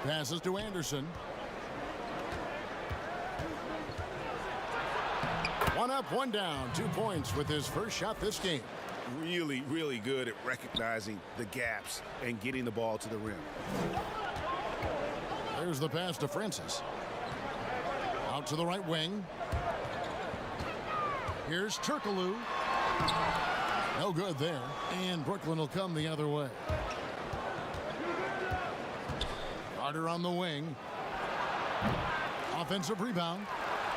Passes to Anderson. One up, one down. 2 points with his first shot this game. Really, really good at recognizing the gaps and getting the ball to the rim. There's the pass to Francis. Out to the right wing. Here's Turkoglu. No good there. And Brooklyn will come the other way. Carter on the wing. Offensive rebound.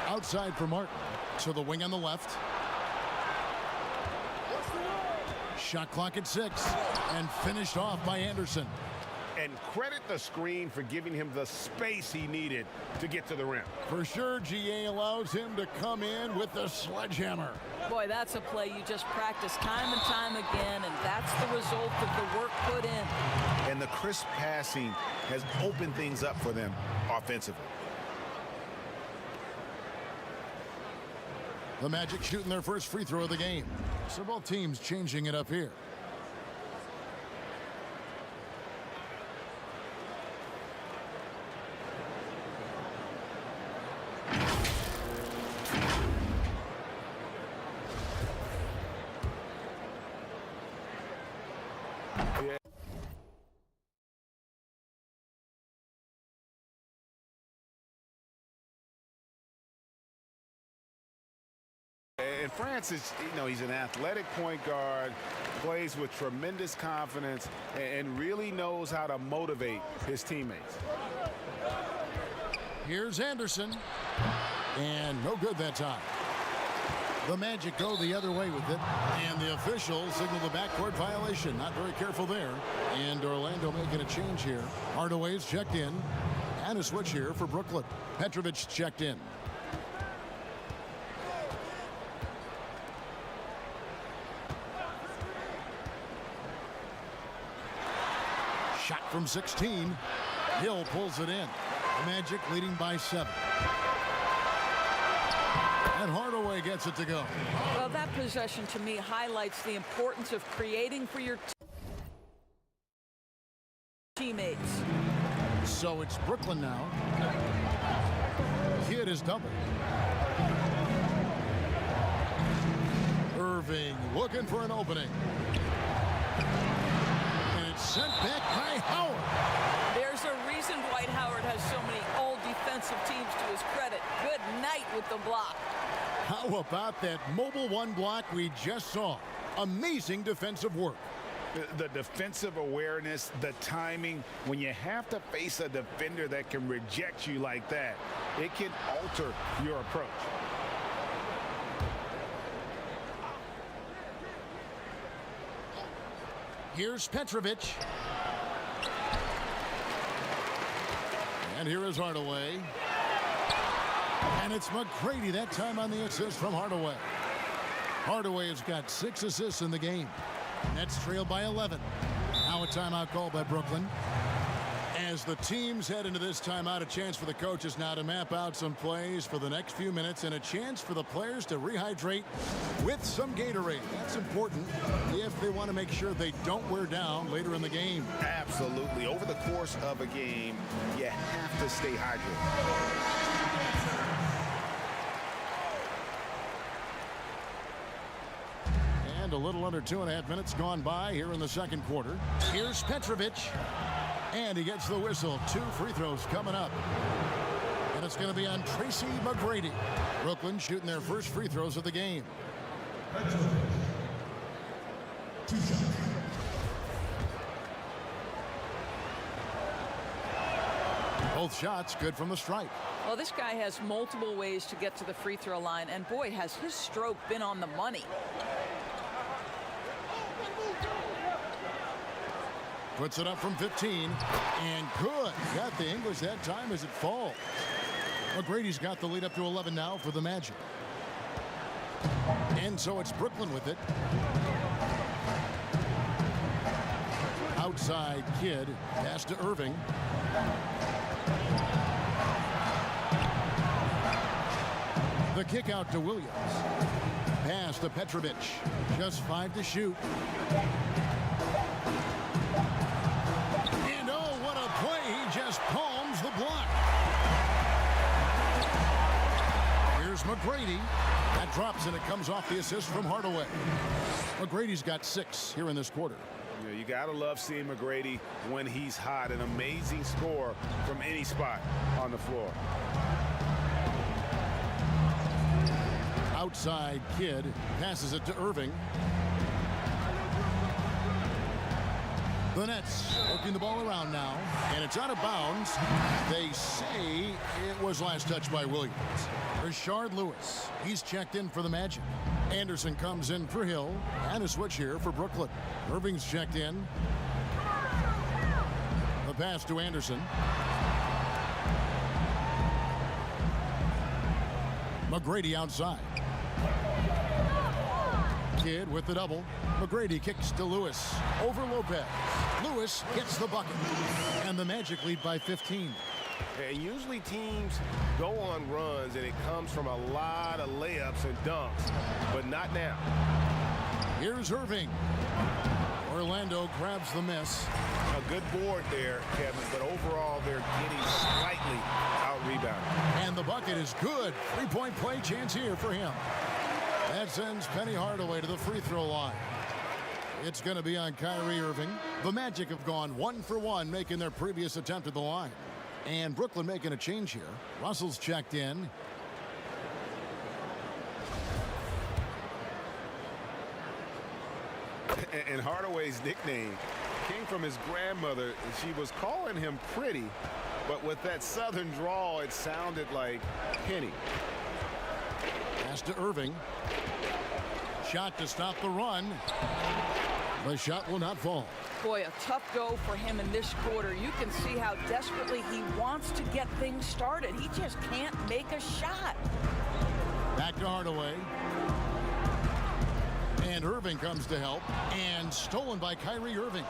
Outside for Martin. To the wing on the left. Shot clock at 6. And finished off by Anderson. And credit the screen for giving him the space he needed to get to the rim. For sure, GA allows him to come in with the sledgehammer. Boy, that's a play you just practice time and time again, and that's the result of the work put in. And the crisp passing has opened things up for them offensively. The Magic shooting their first free throw of the game. So both teams changing it up here. And Francis, he's an athletic point guard, plays with tremendous confidence, and really knows how to motivate his teammates. Here's Anderson. And no good that time. The Magic go the other way with it. And the officials signal the backcourt violation. Not very careful there. And Orlando making a change here. Hardaway's checked in. And a switch here for Brooklyn. Petrovic checked in. Shot from 16. Hill pulls it in. The Magic leading by 7. And Hardaway gets it to go. Well, that possession to me highlights the importance of creating for your teammates. So it's Brooklyn now. Kidd is doubled. Irving looking for an opening. And it's sent back by Howard. There's a reason Dwight Howard has so many all-defensive teams to his credit. Good night with the block. How about that mobile one block we just saw? Amazing defensive work. The defensive awareness, the timing, when you have to face a defender that can reject you like that, it can alter your approach. Here's Petrovic. And here is Hardaway. And it's McGrady that time on the assist from Hardaway. Hardaway has got 6 assists in the game. Nets trailed by 11. Now a timeout called by Brooklyn. As the teams head into this timeout, a chance for the coaches now to map out some plays for the next few minutes and a chance for the players to rehydrate with some Gatorade. That's important if they want to make sure they don't wear down later in the game. Absolutely. Over the course of a game, you have to stay hydrated. And a little under 2.5 minutes gone by here in the second quarter. Here's Petrovic. And he gets the whistle. 2 free throws coming up. And it's going to be on Tracy McGrady. Brooklyn shooting their first free throws of the game. Both shots good from the stripe. Well, this guy has multiple ways to get to the free throw line, and boy, has his stroke been on the money. Puts it up from 15. And good. Got the English that time as it falls. McGrady's got the lead up to 11 now for the Magic. And so it's Brooklyn with it. Outside Kidd. Pass to Irving. The kick out to Williams. Pass to Petrovic. Just 5 to shoot. And oh, what a play. He just palmed McGrady. That drops, and it comes off the assist from Hardaway. McGrady's got 6 here in this quarter. You got to love seeing McGrady when he's hot. An amazing score from any spot on the floor. Outside Kidd passes it to Irving. The Nets working the ball around now, and it's out of bounds. They say it was last touched by Williams. Rashard Lewis, he's checked in for the Magic. Anderson comes in for Hill, and a switch here for Brooklyn. Irving's checked in. The pass to Anderson. McGrady outside. Kidd with the double. McGrady kicks to Lewis. Over Lopez. Lewis gets the bucket. And the Magic lead by 15. And usually teams go on runs and it comes from a lot of layups and dunks, but not now. Here's Irving. Orlando grabs the miss. A good board there, Kevin, but overall they're getting slightly out-rebounded. And the bucket is good. 3-point play chance here for him. That sends Penny Hardaway to the free throw line. It's going to be on Kyrie Irving. The Magic have gone 1 for 1, making their previous attempt at the line. And Brooklyn making a change here. Russell's checked in. And Hardaway's nickname came from his grandmother. She was calling him Pretty, but with that southern drawl, it sounded like Penny. Pass to Irving. Shot to stop the run. The shot will not fall. Boy, a tough go for him in this quarter. You can see how desperately he wants to get things started. He just can't make a shot. Back to Hardaway. And Irving comes to help. And stolen by Kyrie Irving.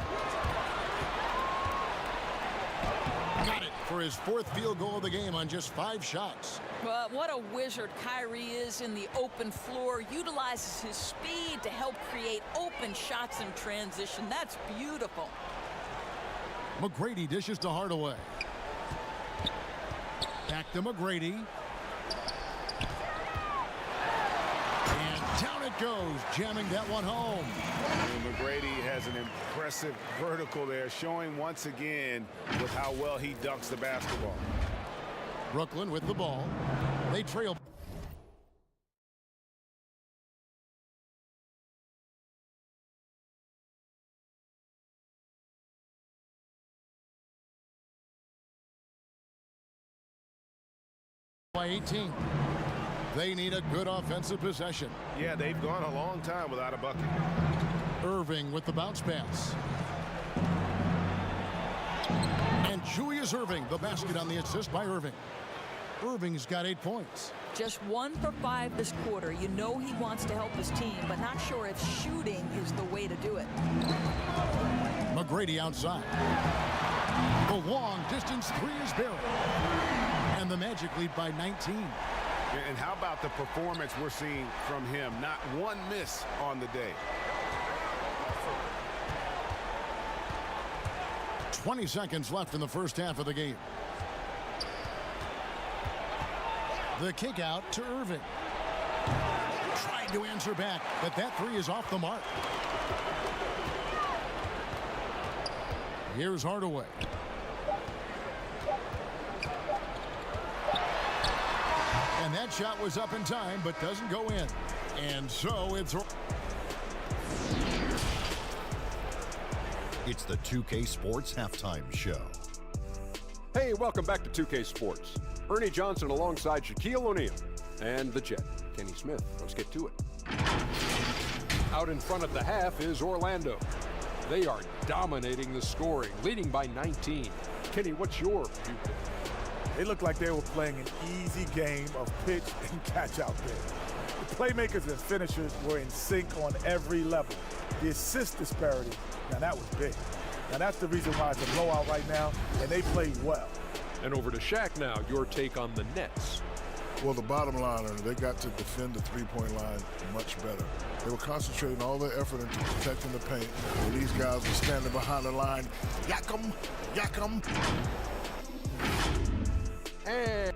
Got it for his 4th field goal of the game on just 5 shots. Well, what a wizard Kyrie is in the open floor. Utilizes his speed to help create open shots in transition. That's beautiful. McGrady dishes to Hardaway. Back to McGrady. And down it goes, jamming that one home. And McGrady has an impressive vertical there, showing once again with how well he dunks the basketball. Brooklyn with the ball. They trail. By 18. They need a good offensive possession. Yeah, they've gone a long time without a bucket. Irving with the bounce pass. And Julius Irving, the basket on the assist by Irving. Irving's got 8 points. Just 1 for 5 this quarter. You know he wants to help his team, but not sure if shooting is the way to do it. McGrady outside. The long distance 3 is buried. And the Magic lead by 19. And how about the performance we're seeing from him? Not one miss on the day. 20 seconds left in the first half of the game. The kick out to Irving. Tried to answer back, but that 3 is off the mark. Here's Hardaway. And that shot was up in time, but doesn't go in. And so it's the 2K Sports Halftime Show. Hey, welcome back to 2K Sports. Ernie Johnson alongside Shaquille O'Neal and the Jet, Kenny Smith. Let's get to it. Out in front at the half is Orlando. They are dominating the scoring, leading by 19. Kenny, what's your view? They looked like they were playing an easy game of pitch and catch out there. The playmakers and finishers were in sync on every level. The assist disparity, now that was big. Now that's the reason why it's a blowout right now, and they played well. And over to Shaq now, your take on the Nets. Well, the bottom line, they got to defend the three-point line much better. They were concentrating all their effort into protecting the paint. And these guys were standing behind the line. Yak 'em, yak 'em. And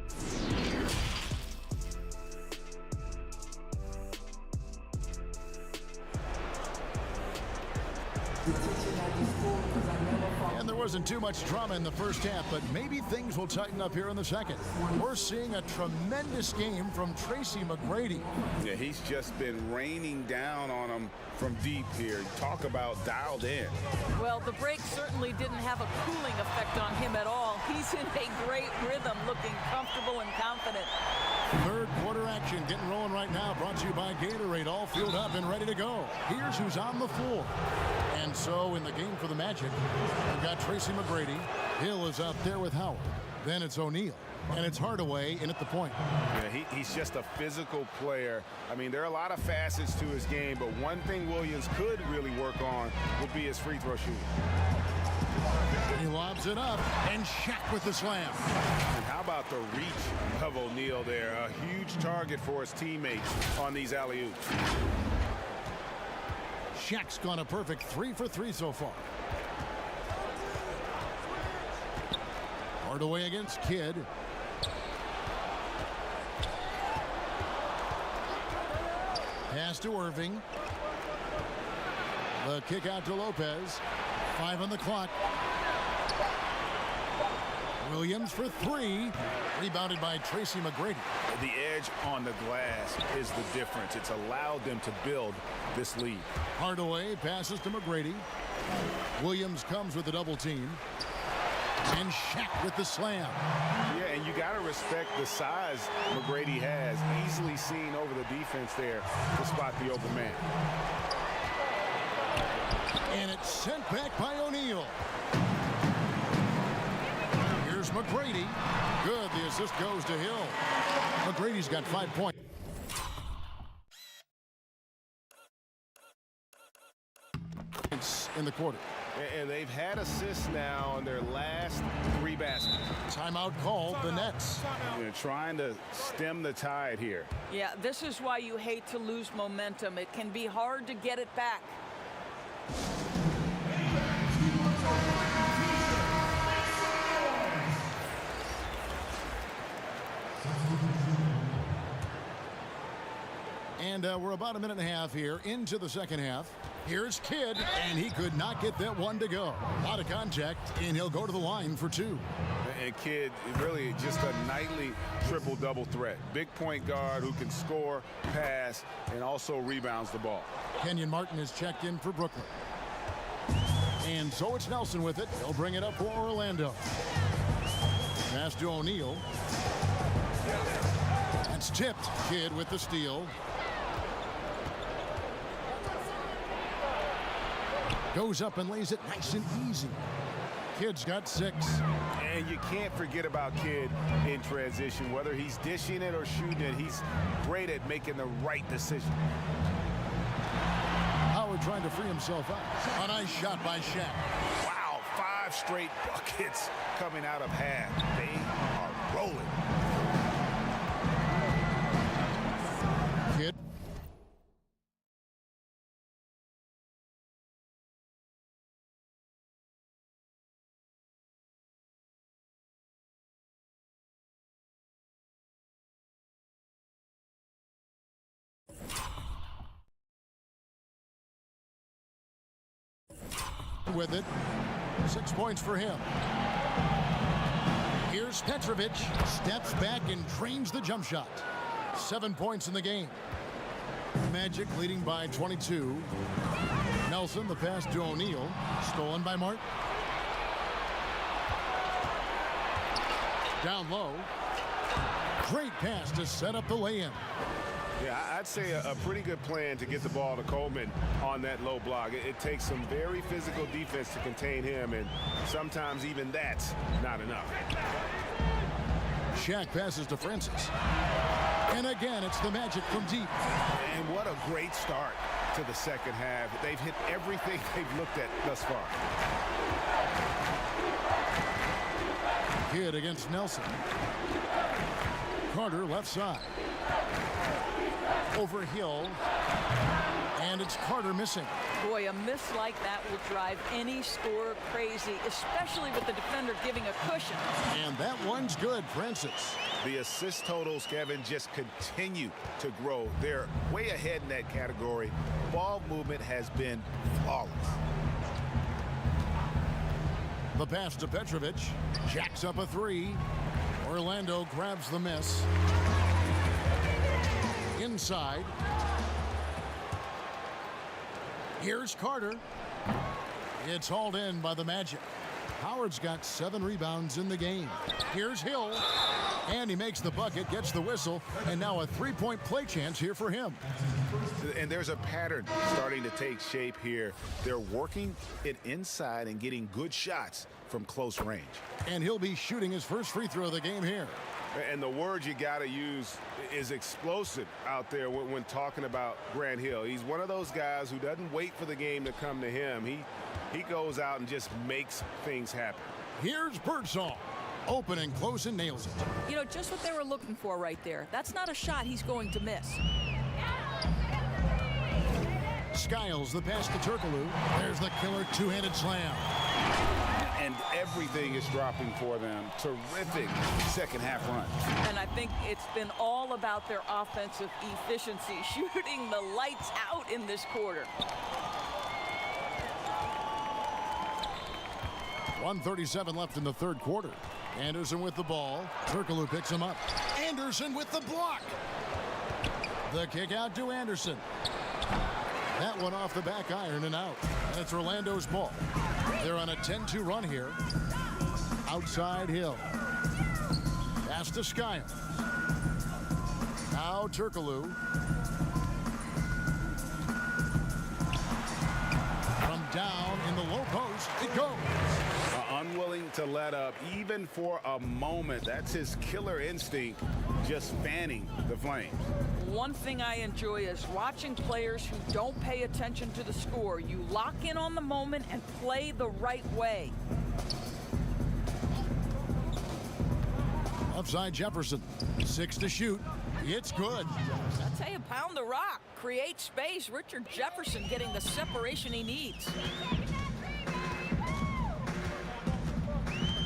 And there wasn't too much drama in the first half, but maybe things will tighten up here in the second. We're seeing a tremendous game from Tracy McGrady. Yeah, he's just been raining down on him from deep here. Talk about dialed in. Well, the break certainly didn't have a cooling effect on him at all. He's in a great rhythm, looking comfortable and confident. Third quarter action getting rolling right now, brought to you by Gatorade, all fueled up and ready to go. Here's who's on the floor. And so in the game for the Magic, we've got Tracy McGrady. Hill is out there with Howard. Then it's O'Neal. And it's Hardaway in at the point. Yeah, he's just a physical player. I mean, there are a lot of facets to his game, but one thing Williams could really work on would be his free throw shooting. He lobs it up, and Shaq with the slam. And how about the reach of O'Neal there? A huge target for his teammates on these alley-oops. Shaq's gone a perfect 3 for 3 so far. Hardaway against Kidd. Pass to Irving. The kick out to Lopez. 5 on the clock. Williams for 3. Rebounded by Tracy McGrady. The edge on the glass is the difference. It's allowed them to build this lead. Hardaway passes to McGrady. Williams comes with the double team. And Shaq with the slam. Yeah, and you got to respect the size McGrady has. Easily seen over the defense there to spot the open man. And it's sent back by O'Neal. Here's McGrady. Good. The assist goes to Hill. McGrady's got 5 points. In the quarter. And they've had assists now on their last 3 baskets. Timeout called, the Nets. They're trying to stem the tide here. Yeah, this is why you hate to lose momentum. It can be hard to get it back. And we're about a minute and a half here into the second half. Here's Kidd, and he could not get that one to go. A lot of contact, and he'll go to the line for 2. And Kidd, really just a nightly triple-double threat. Big point guard who can score, pass, and also rebounds the ball. Kenyon Martin is checked in for Brooklyn. And so it's Nelson with it. He'll bring it up for Orlando. Pass to O'Neal. It's tipped. Kidd with the steal. Goes up and lays it nice and easy. Kidd's got 6. And you can't forget about Kidd in transition. Whether he's dishing it or shooting it, he's great at making the right decision. Howard trying to free himself up. A nice shot by Shaq. Wow, 5 straight buckets coming out of half. They are rolling. Kidd. With it. 6 points for him. Here's Petrovic. Steps back and trains the jump shot. 7 points in the game. Magic leading by 22. Nelson, the pass to O'Neal. Stolen by Martin. Down low. Great pass to set up the lay-in. Yeah, I'd say a pretty good plan to get the ball to Coleman on that low block. It takes some very physical defense to contain him, and sometimes even that's not enough. Shaq passes to Francis. And again, it's the Magic from deep. And what a great start to the second half. They've hit everything they've looked at thus far. Kidd against Nelson. Carter left side. Over Hill. And it's Carter missing. Boy, a miss like that will drive any scorer crazy, especially with the defender giving a cushion. And that one's good, Francis. The assist totals, Kevin, just continue to grow. They're way ahead in that category. Ball movement has been flawless. The pass to Petrovic. Jacks up a three. Orlando grabs the miss. Inside. Here's Carter. It's hauled in by the Magic. Howard's got 7 rebounds in the game. Here's Hill. And he makes the bucket, gets the whistle, and now a three-point play chance here for him. And there's a pattern starting to take shape here. They're working it inside and getting good shots from close range. And he'll be shooting his first free throw of the game here. And the word you got to use is explosive out there when talking about Grant Hill. He's one of those guys who doesn't wait for the game to come to him. He goes out and just makes things happen. Here's Birdsall. Open and close and nails it. You know, just what they were looking for right there. That's not a shot he's going to miss. Skiles the pass to Turkoglu. There's the killer two-handed slam. And everything is dropping for them. Terrific second half run. And I think it's been all about their offensive efficiency, shooting the lights out in this quarter. 1:37 left in the third quarter. Anderson with the ball. Turkoglu picks him up. Anderson with the block. The kick out to Anderson. That one off the back iron and out. And it's Orlando's ball. They're on a 10-2 run here. Outside Hill. Pass to Skiles. Now Turkoglu. From down in the low post, it goes. Unwilling to let up even for a moment. That's his killer instinct, just fanning the flames. One thing I enjoy is watching players who don't pay attention to the score. You lock in on the moment and play the right way. Upside Jefferson. 6 to shoot. It's good. That's how you pound the rock. Create space. Richard Jefferson getting the separation he needs.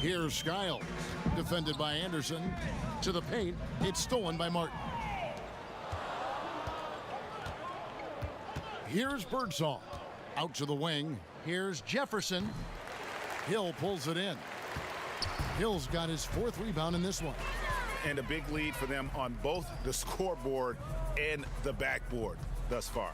Here's Skiles. Defended by Anderson. To the paint. It's stolen by Martin. Here's Birdsall. Out to the wing. Here's Jefferson. Hill pulls it in. Hill's got his 4th rebound in this one. And a big lead for them on both the scoreboard and the backboard thus far.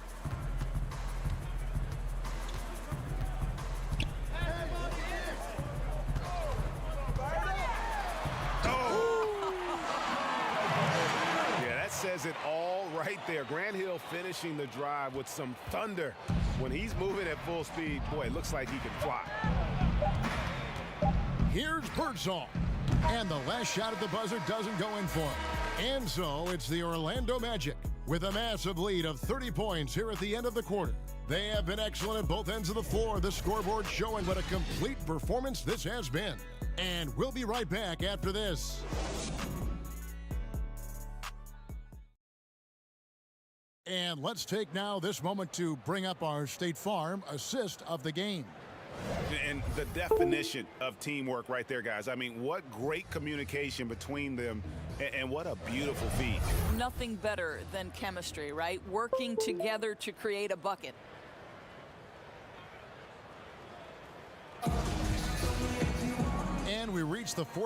Says it all right there. Grant Hill finishing the drive with some thunder. When he's moving at full speed, boy, it looks like he can fly. Here's Birdsall. And the last shot at the buzzer doesn't go in for him. And so it's the Orlando Magic with a massive lead of 30 points here at the end of the quarter. They have been excellent at both ends of the floor. The scoreboard showing what a complete performance this has been. And we'll be right back after this. And let's take now this moment to bring up our State Farm assist of the game. And the definition of teamwork right there, guys. I mean, what great communication between them, and what a beautiful feed. Nothing better than chemistry, right? Working together to create a bucket. And we reach the fourth.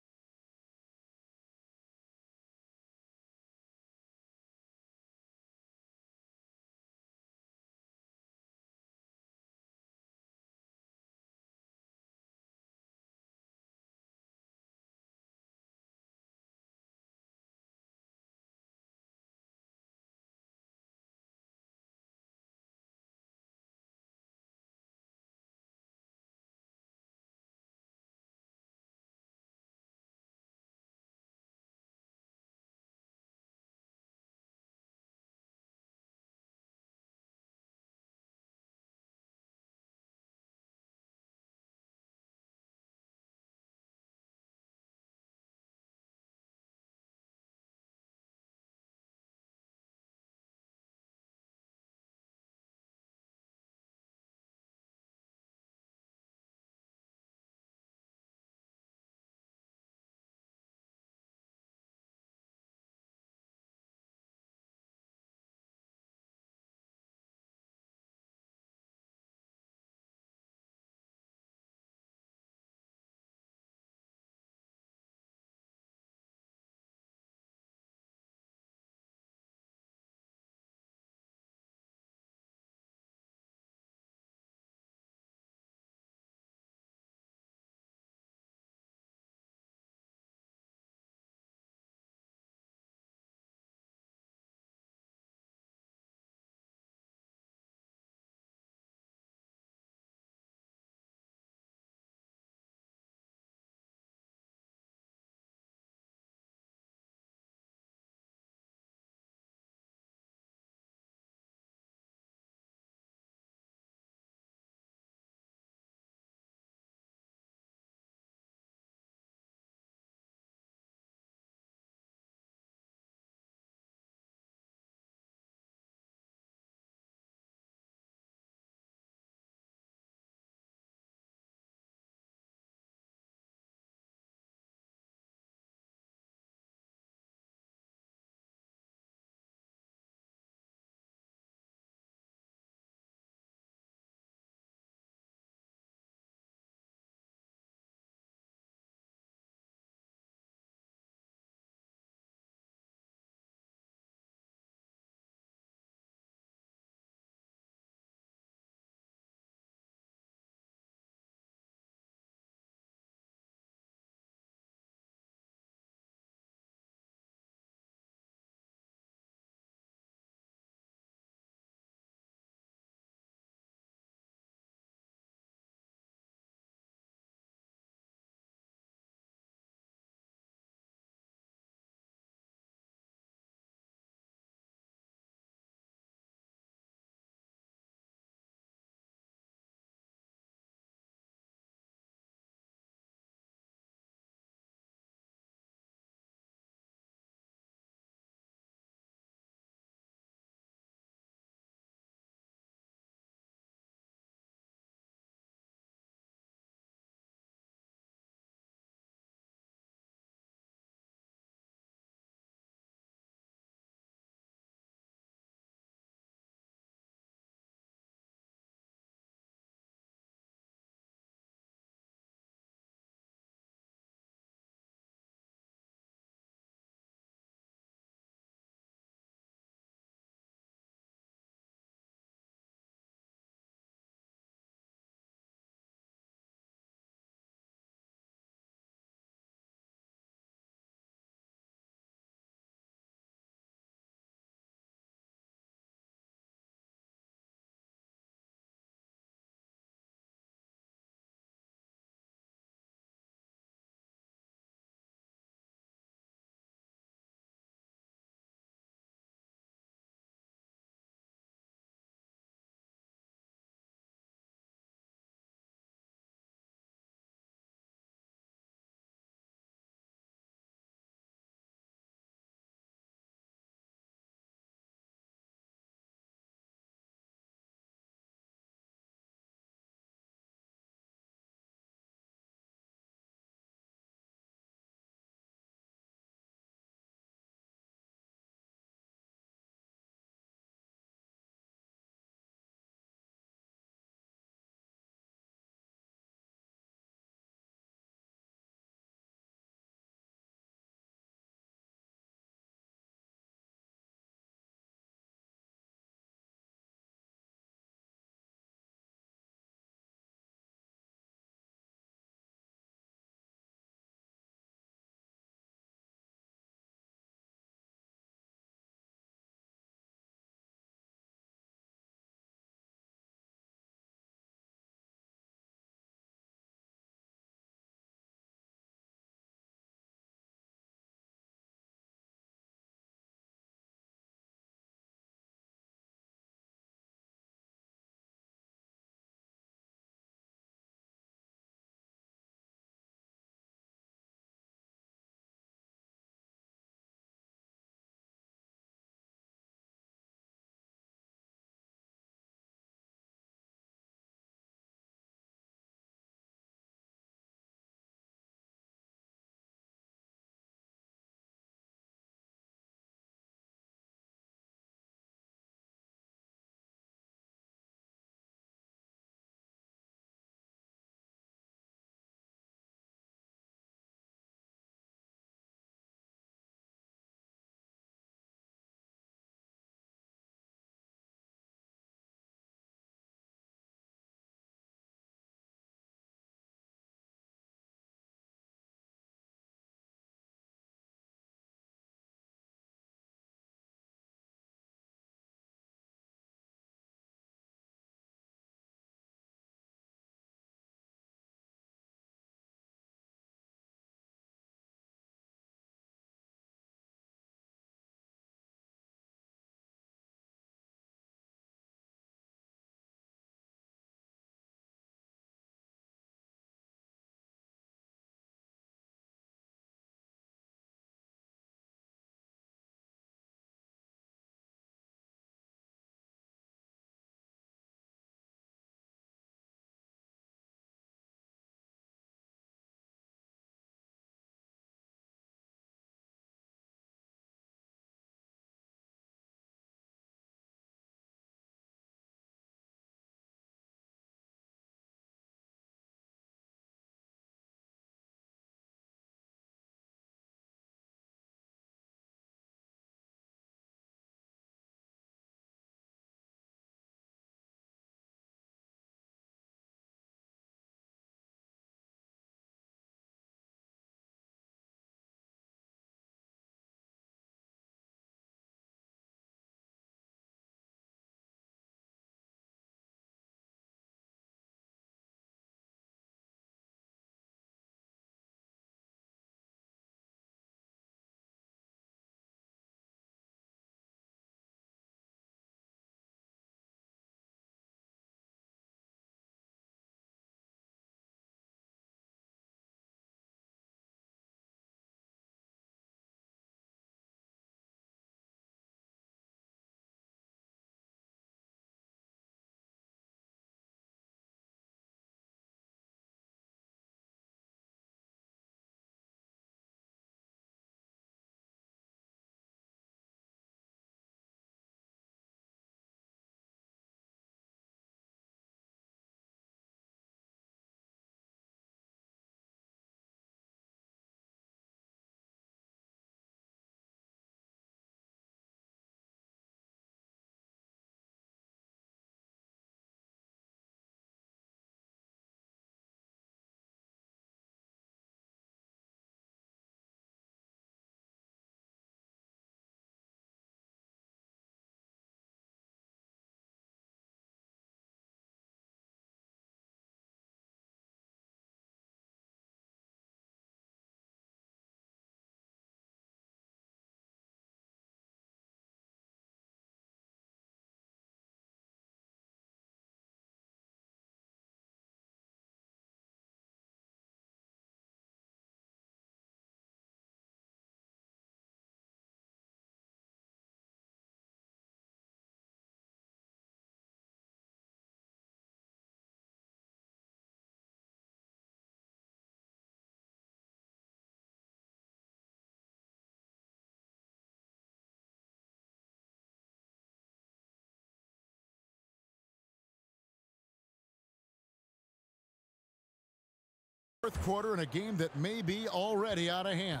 Fourth quarter in a game that may be already out of hand.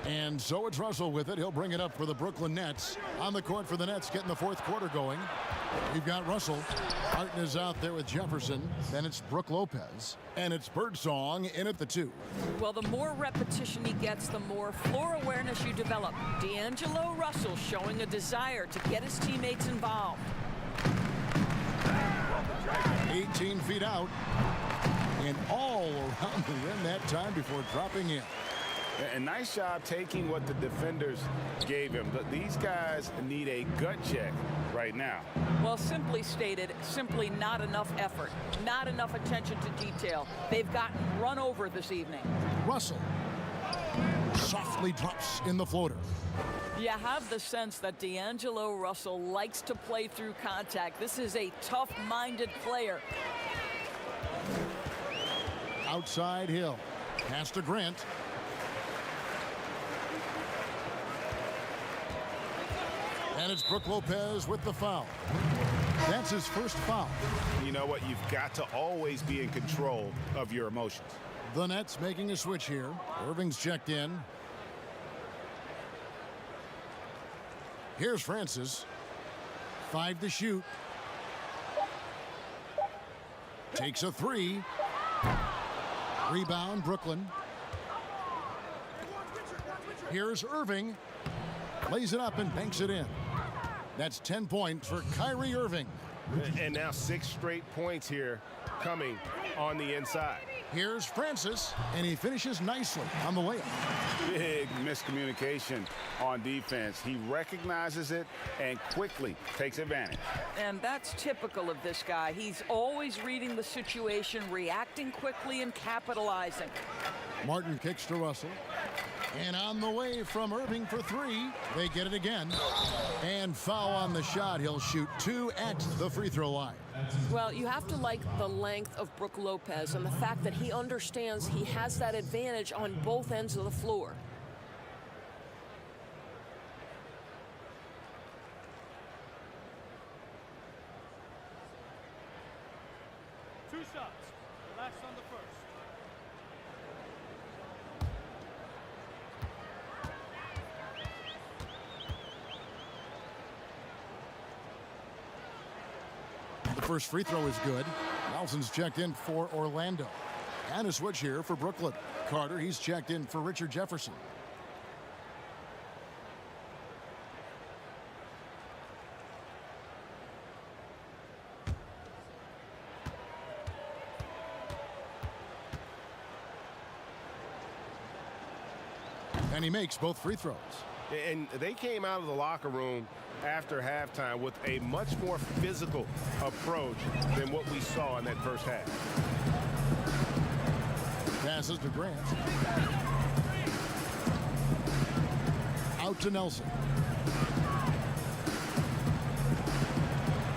And so it's Russell with it. He'll bring it up for the Brooklyn Nets. On the court for the Nets, getting the fourth quarter going. We've got Russell. Martin is out there with Jefferson. Then it's Brook Lopez. And it's Birdsong in at the 2. Well, the more repetition he gets, the more floor awareness you develop. D'Angelo Russell showing a desire to get his teammates involved. 18 feet out. And all around the rim that time before dropping in. A nice job taking what the defenders gave him. But these guys need a gut check right now. Well, simply stated, simply not enough effort, not enough attention to detail. They've gotten run over this evening. Russell softly drops in the floater. You have the sense that D'Angelo Russell likes to play through contact. This is a tough-minded player. Outside Hill. Pass to Grant. And it's Brook Lopez with the foul. That's his first foul. You know what? You've got to always be in control of your emotions. The Nets making a switch here. Irving's checked in. Here's Francis. 5 to shoot. Takes a 3. Rebound, Brooklyn. Here's Irving. Lays it up and banks it in. That's 10 points for Kyrie Irving. And now 6 straight points here coming on the inside. Here's Francis, and he finishes nicely on the layup. Big miscommunication on defense. He recognizes it and quickly takes advantage. And that's typical of this guy. He's always reading the situation, reacting quickly, and capitalizing. Martin kicks to Russell. And on the way from Irving for 3. They get it again. And foul on the shot. He'll shoot 2 at the free throw line. Well, you have to like the length of Brook Lopez and the fact that he understands he has that advantage on both ends of the floor. Two shots. Relax on the first. The first free throw is good. Nelson's checked in for Orlando. And a switch here for Brooklyn. Carter, he's checked in for Richard Jefferson. And he makes both free throws. And they came out of the locker room after halftime with a much more physical approach than what we saw in that first half. Passes to Grant. Out to Nelson.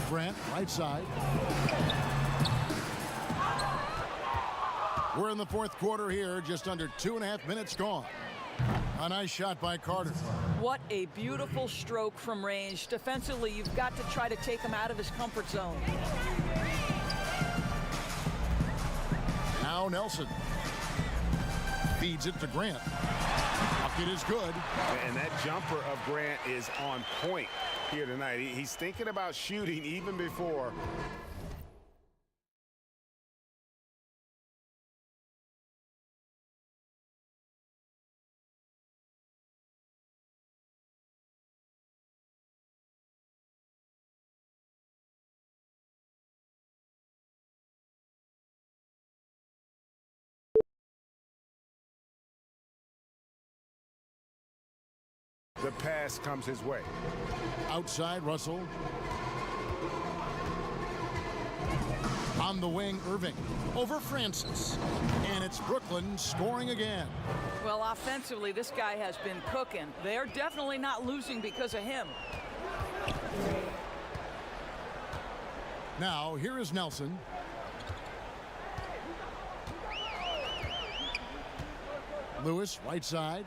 Grant, right side. We're in the fourth quarter here, just under 2.5 minutes gone. A nice shot by Carter. What a beautiful stroke from range. Defensively, you've got to try to take him out of his comfort zone. Now Nelson. Feeds it to Grant. Bucket is good. And that jumper of Grant is on point here tonight. He's thinking about shooting even before. The pass comes his way. Outside, Russell. On the wing, Irving. Over Francis. And it's Brooklyn scoring again. Well, offensively, this guy has been cooking. They're definitely not losing because of him. Now, here is Nelson. Lewis, right side.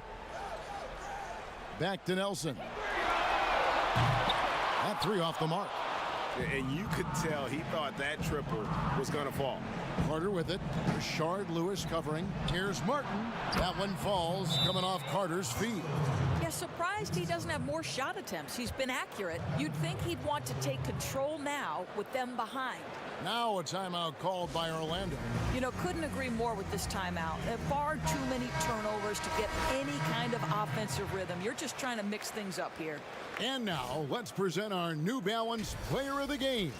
Back to Nelson. That 3 off the mark. And you could tell he thought that triple was going to fall. Carter with it. Rashard Lewis covering. Here's Martin. That one falls, coming off Carter's feet. Yeah, surprised he doesn't have more shot attempts. He's been accurate. You'd think he'd want to take control now with them behind. Now a timeout called by Orlando. You know, couldn't agree more with this timeout. There are far too many turnovers to get any kind of offensive rhythm. You're just trying to mix things up here. And now let's present our New Balance Player of the Game,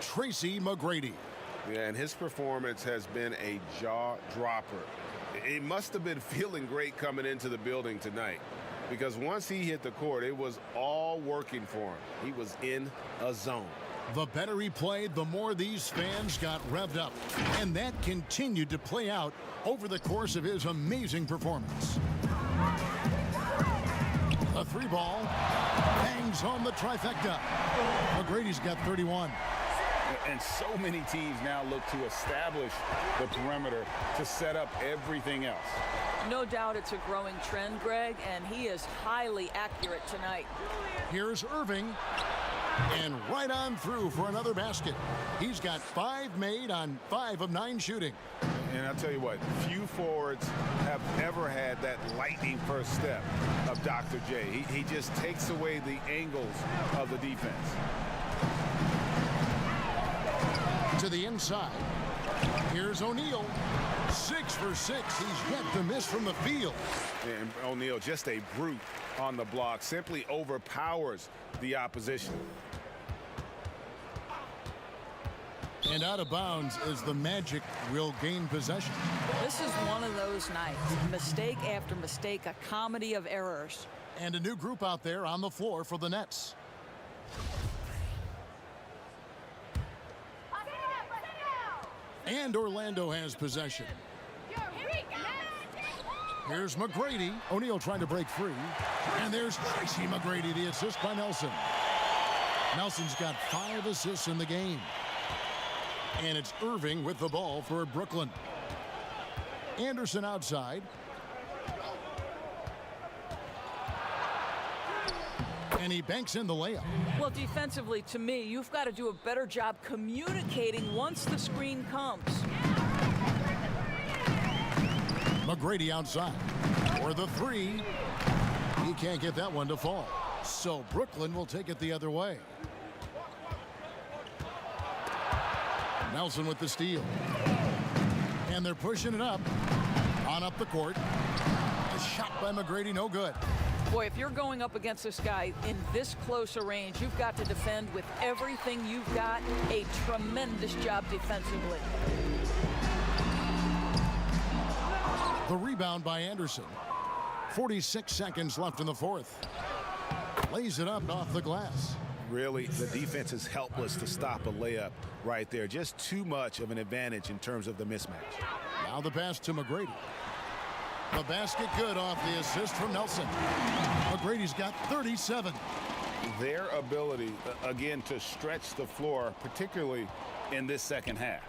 Tracy McGrady. Yeah, and his performance has been a jaw dropper. He must have been feeling great coming into the building tonight, because once he hit the court, it was all working for him. He was in a zone. The better he played, the more these fans got revved up. And that continued to play out over the course of his amazing performance. The three ball bangs home the trifecta. McGrady's got 31. And so many teams now look to establish the perimeter to set up everything else. No doubt it's a growing trend, Greg, and he is highly accurate tonight. Here's Irving, and right on through for another basket. He's got 5 made on 5 of 9 shooting. And I'll tell you what, few forwards have ever had that lightning first step of Dr. J. He just takes away the angles of the defense. To the inside. Here's O'Neal. 6 for 6. He's yet to miss from the field. And O'Neal, just a brute on the block, simply overpowers the opposition. And out of bounds as the Magic will gain possession. This is one of those nights. Mistake after mistake, a comedy of errors. And a new group out there on the floor for the Nets. And Orlando has possession. Here's McGrady. O'Neal trying to break free. And there's Tracy McGrady, the assist by Nelson. Nelson's got 5 assists in the game. And it's Irving with the ball for Brooklyn. Anderson outside. And he banks in the layup. Well, defensively, to me, you've got to do a better job communicating once the screen comes. McGrady outside for the 3. He can't get that one to fall. So Brooklyn will take it the other way. Nelson with the steal. And they're pushing it up. On up the court. A shot by McGrady, no good. Boy, if you're going up against this guy in this close a range, you've got to defend with everything you've got. A tremendous job defensively. The rebound by Anderson. 46 seconds left in the fourth. Lays it up off the glass. Really, the defense is helpless to stop a layup right there. Just too much of an advantage in terms of the mismatch. Now the pass to McGrady. The basket good off the assist from Nelson. McGrady's got 37. Their ability, again, to stretch the floor, particularly in this second half.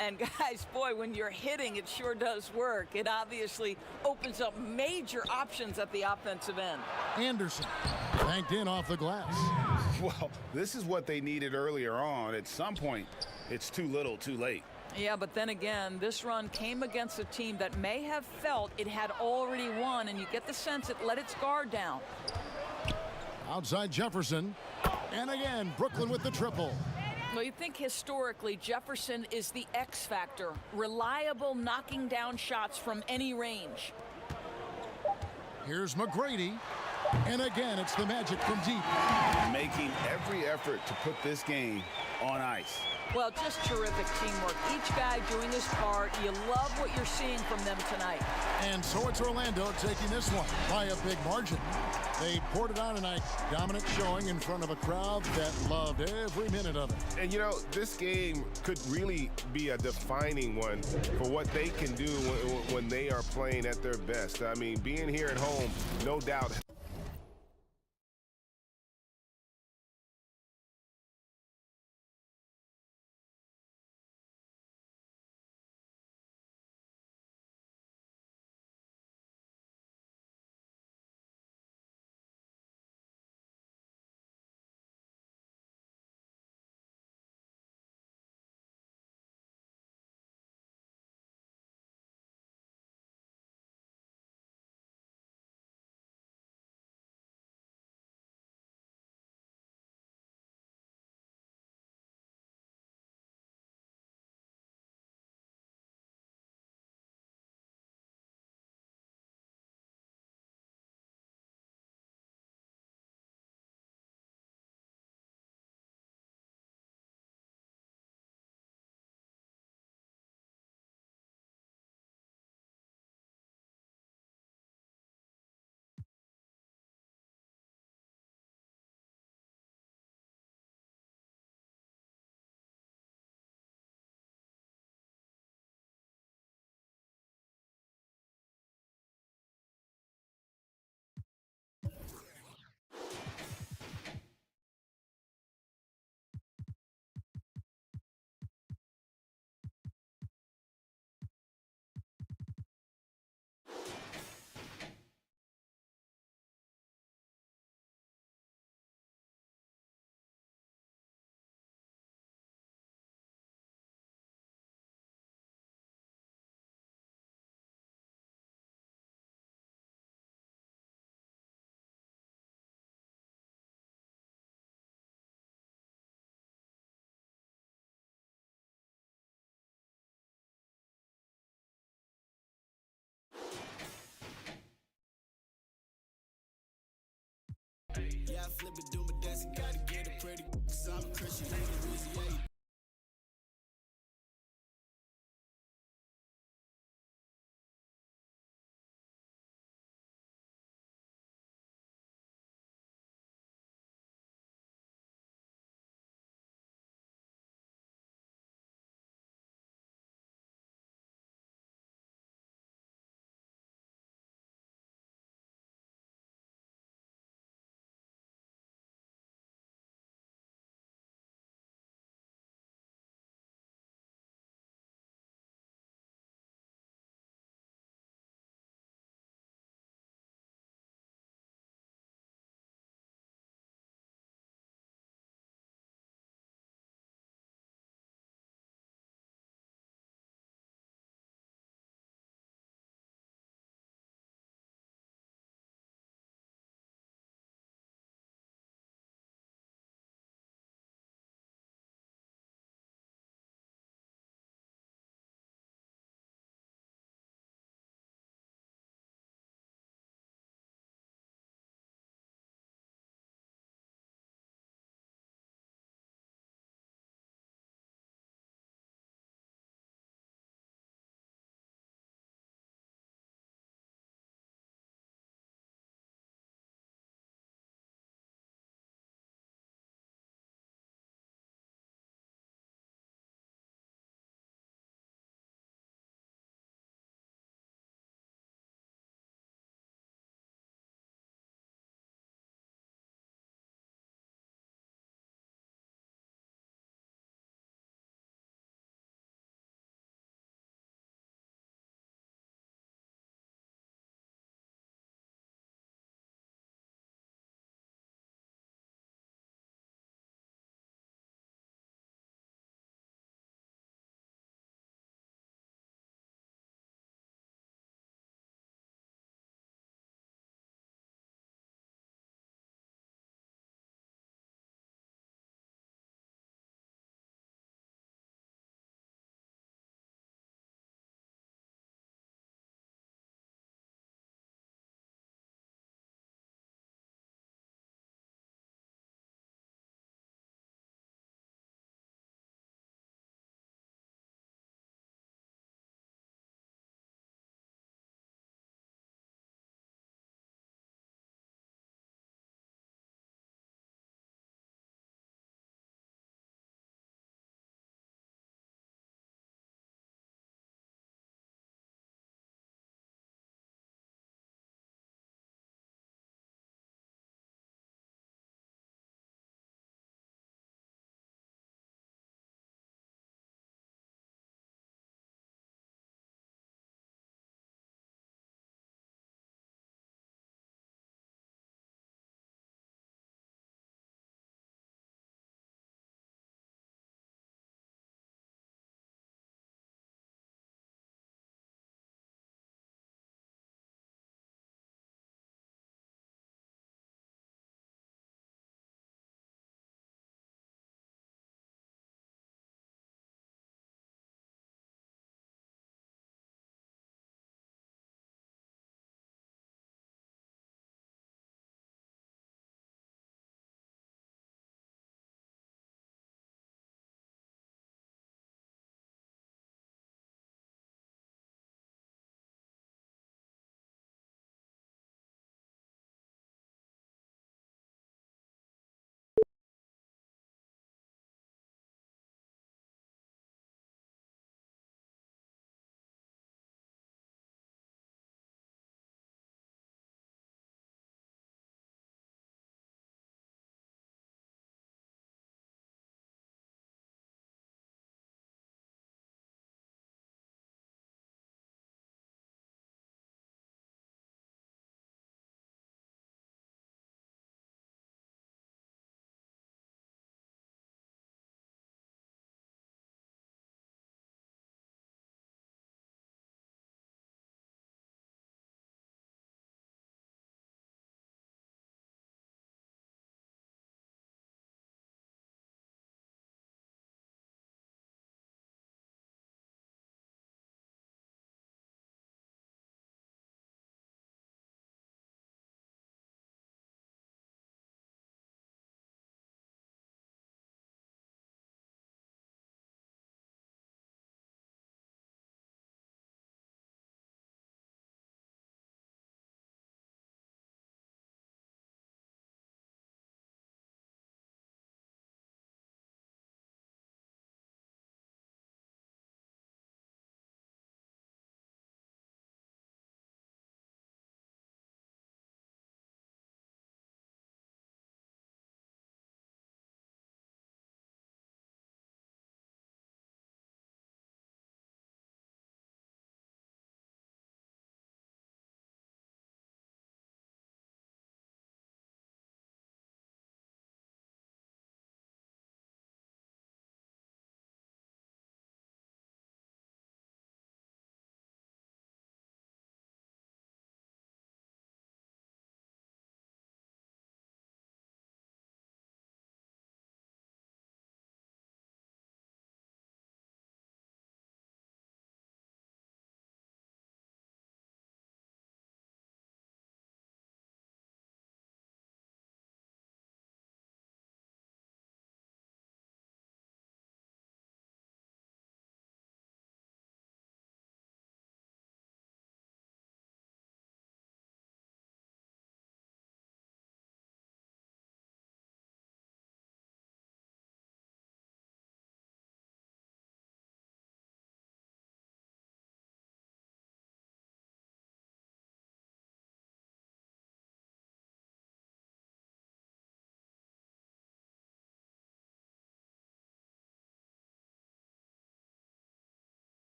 And guys, boy, when you're hitting, it sure does work. It obviously opens up major options at the offensive end. Anderson banked in off the glass. Well, this is what they needed earlier on. At some point, it's too little, too late. Yeah, but then again, this run came against a team that may have felt it had already won, and you get the sense it let its guard down. Outside Jefferson. And again, Brooklyn with the triple. Well, you think historically Jefferson is the X factor, reliable knocking down shots from any range. Here's McGrady. And again, it's the Magic from deep. Making every effort to put this game on ice. Well, just terrific teamwork. Each guy doing his part. You love what you're seeing from them tonight. And so it's Orlando taking this one by a big margin. They poured it on tonight. Dominant showing in front of a crowd that loved every minute of it. And, you know, this game could really be a defining one for what they can do when they are playing at their best. I mean, being here at home, no doubt. Yeah, I flip it, do my dance, and gotta get it pretty. Cause I'm a Christian,